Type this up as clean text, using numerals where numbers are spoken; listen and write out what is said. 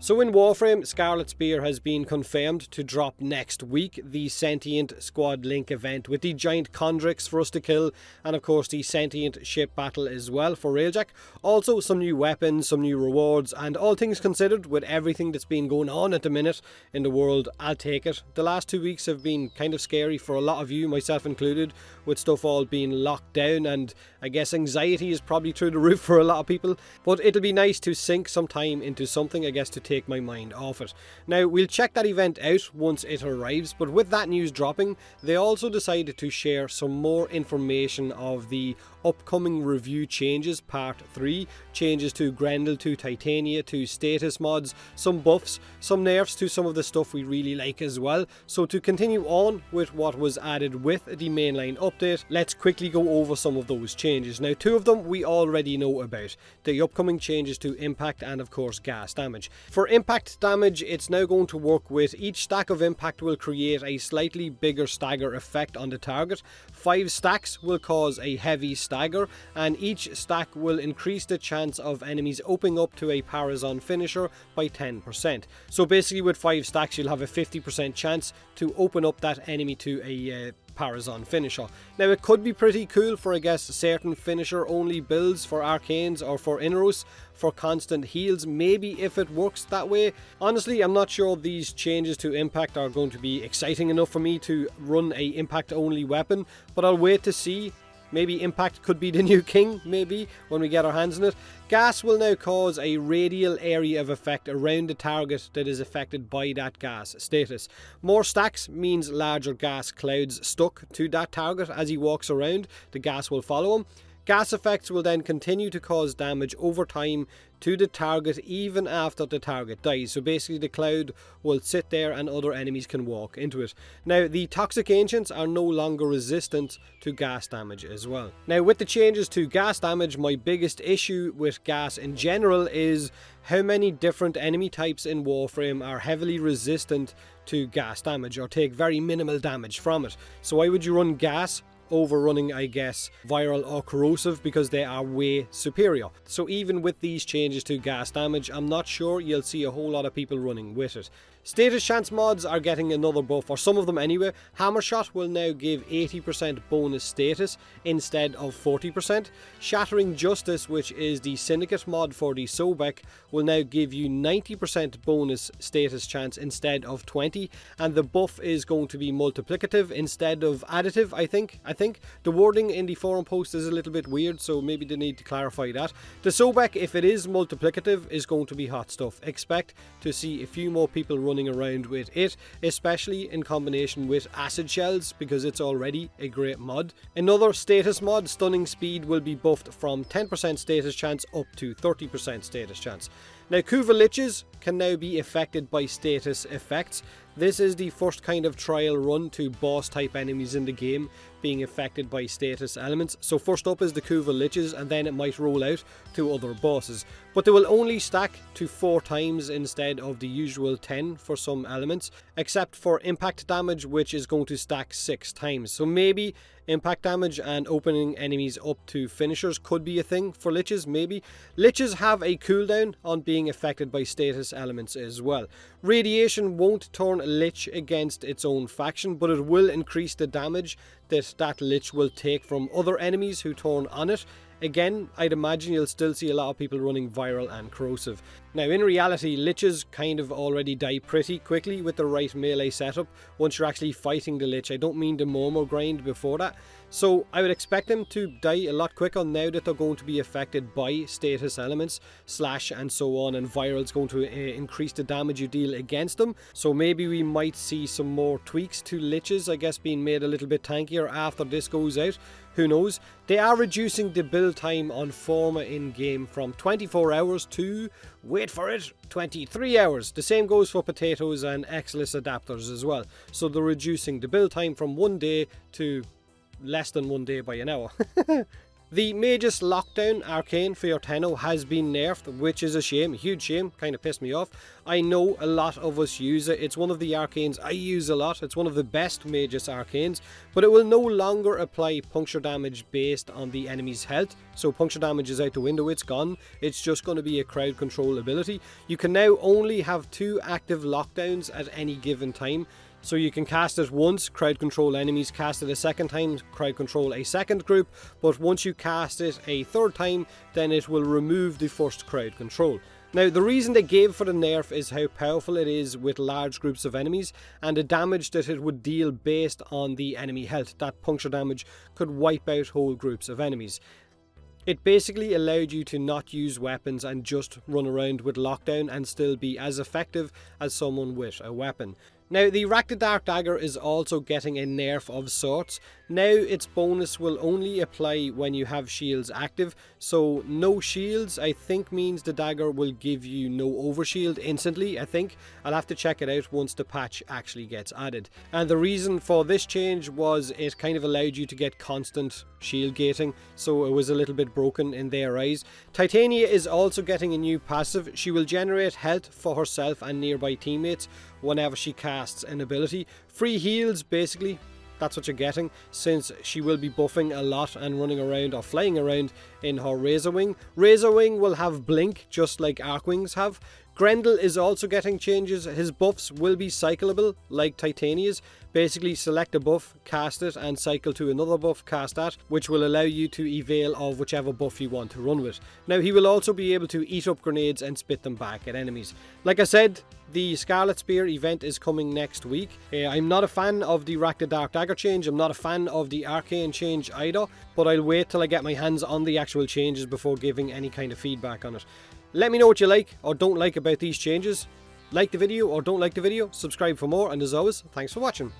So in Warframe, Scarlet Spear has been confirmed to drop next week, the Sentient Squad Link event with the giant Condrix for us to kill, and of course the Sentient Ship Battle as well for Railjack. Also some new weapons, some new rewards, and all things considered, with everything that's been going on at the minute in the world, I'll take it. The last 2 weeks have been kind of scary for a lot of you, myself included, with stuff all being locked down, and I guess anxiety is probably through the roof for a lot of people, but it'll be nice to sink some time into something, I guess, to take my mind off it. Now, we'll check that event out once it arrives, but with that news dropping, they also decided to share some more information of the upcoming review changes, part 3, changes to Grendel, to Titania, to status mods, some buffs, some nerfs to some of the stuff we really like as well. So to continue on with what was added with the mainline update, let's quickly go over some of those changes. Now, 2 of them we already know about, the upcoming changes to impact and of course gas damage. For impact damage, it's now going to work with each stack of impact will create a slightly bigger stagger effect on the target. 5 stacks will cause a heavy stagger, and each stack will increase the chance of enemies opening up to a Parazon finisher by 10%. So basically with 5 stacks you'll have a 50% chance to open up that enemy to a Parazon finisher. Now it could be pretty cool for, I guess, certain finisher only builds, for arcanes or for Inros, for constant heals, maybe if it works that way. Honestly, I'm not sure these changes to impact are going to be exciting enough for me to run a impact only weapon, but I'll wait to see. Maybe impact could be the new king, maybe, when we get our hands on it. Gas will now cause a radial area of effect around the target that is affected by that gas status. More stacks means larger gas clouds stuck to that target as he walks around. The gas will follow him. Gas effects will then continue to cause damage over time to the target even after the target dies. So basically the cloud will sit there and other enemies can walk into it. Now the toxic ancients are no longer resistant to gas damage as well. Now with the changes to gas damage, my biggest issue with gas in general is how many different enemy types in Warframe are heavily resistant to gas damage or take very minimal damage from it. So why would you run gas over running, I guess, viral or corrosive, because they are way superior? So even with these changes to gas damage, I'm not sure you'll see a whole lot of people running with it. Status chance mods are getting another buff, or some of them anyway. Hammershot will now give 80% bonus status instead of 40%. Shattering Justice, which is the Syndicate mod for the Sobek, will now give you 90% bonus status chance instead of 20%, and the buff is going to be multiplicative instead of additive, I think. The wording in the forum post is a little bit weird, so maybe they need to clarify that. The Sobek, if it is multiplicative, is going to be hot stuff. Expect to see a few more people running around with it, especially in combination with acid shells, because it's already a great mod. Another status mod, Stunning Speed, will be buffed from 10% status chance up to 30% status chance. Now Kuva Liches can now be affected by status effects. This is the first kind of trial run to boss type enemies in the game being affected by status elements. So first up is the Kuva Liches, and then it might roll out to other bosses. But they will only stack to 4 times instead of the usual 10 for some elements, except for impact damage, which is going to stack 6 times. So maybe impact damage and opening enemies up to finishers could be a thing for Liches, maybe. Liches have a cooldown on being affected by status elements as well. Radiation won't turn a Lich against its own faction, but it will increase the damage that Lich will take from other enemies who turn on it. Again, I'd imagine you'll still see a lot of people running viral and corrosive. Now in reality, Liches kind of already die pretty quickly with the right melee setup once you're actually fighting the Lich. I don't mean the Momo grind before that. So I would expect them to die a lot quicker now that they're going to be affected by status elements, slash and so on, and viral's going to increase the damage you deal against them. So maybe we might see some more tweaks to Liches, I guess, being made a little bit tankier after this goes out. Who knows? They are reducing the build time on Forma in-game from 24 hours to, wait for it, 23 hours. The same goes for potatoes and Exilus adapters as well. So they're reducing the build time from 1 day to less than 1 day by an hour. The Magus Lockdown arcane for your Tenno has been nerfed, which is a shame, a huge shame, kind of pissed me off. I know a lot of us use it, it's one of the arcanes I use a lot, it's one of the best Magus arcanes, but it will no longer apply puncture damage based on the enemy's health, so puncture damage is out the window, it's gone, it's just going to be a crowd control ability. You can now only have 2 active lockdowns at any given time. So you can cast it once, crowd control enemies, cast it a second time, crowd control a second group, but once you cast it a third time, then it will remove the first crowd control. Now, the reason they gave for the nerf is how powerful it is with large groups of enemies, and the damage that it would deal based on the enemy health. That puncture damage could wipe out whole groups of enemies. It basically allowed you to not use weapons and just run around with lockdown and still be as effective as someone with a weapon. Now, the Rakta Dark Dagger is also getting a nerf of sorts. Now its bonus will only apply when you have shields active, so no shields I think means the dagger will give you no overshield instantly, I think. I'll have to check it out once the patch actually gets added. And the reason for this change was it kind of allowed you to get constant shield gating, so it was a little bit broken in their eyes. Titania is also getting a new passive. She will generate health for herself and nearby teammates whenever she casts an ability. Free heals, basically. That's what you're getting, since she will be buffing a lot and running around or flying around in her Razor Wing. Razor Wing will have blink, just like Arcwings have. Grendel is also getting changes. His buffs will be cyclable, like Titania's. Basically, select a buff, cast it, and cycle to another buff, cast that, which will allow you to avail of whichever buff you want to run with. Now, he will also be able to eat up grenades and spit them back at enemies. Like I said, the Scarlet Spear event is coming next week. I'm not a fan of the Rakta Dark Dagger change, I'm not a fan of the Arcane change either, but I'll wait till I get my hands on the actual changes before giving any kind of feedback on it. Let me know what you like or don't like about these changes. Like the video or don't like the video, subscribe for more, and as always, thanks for watching.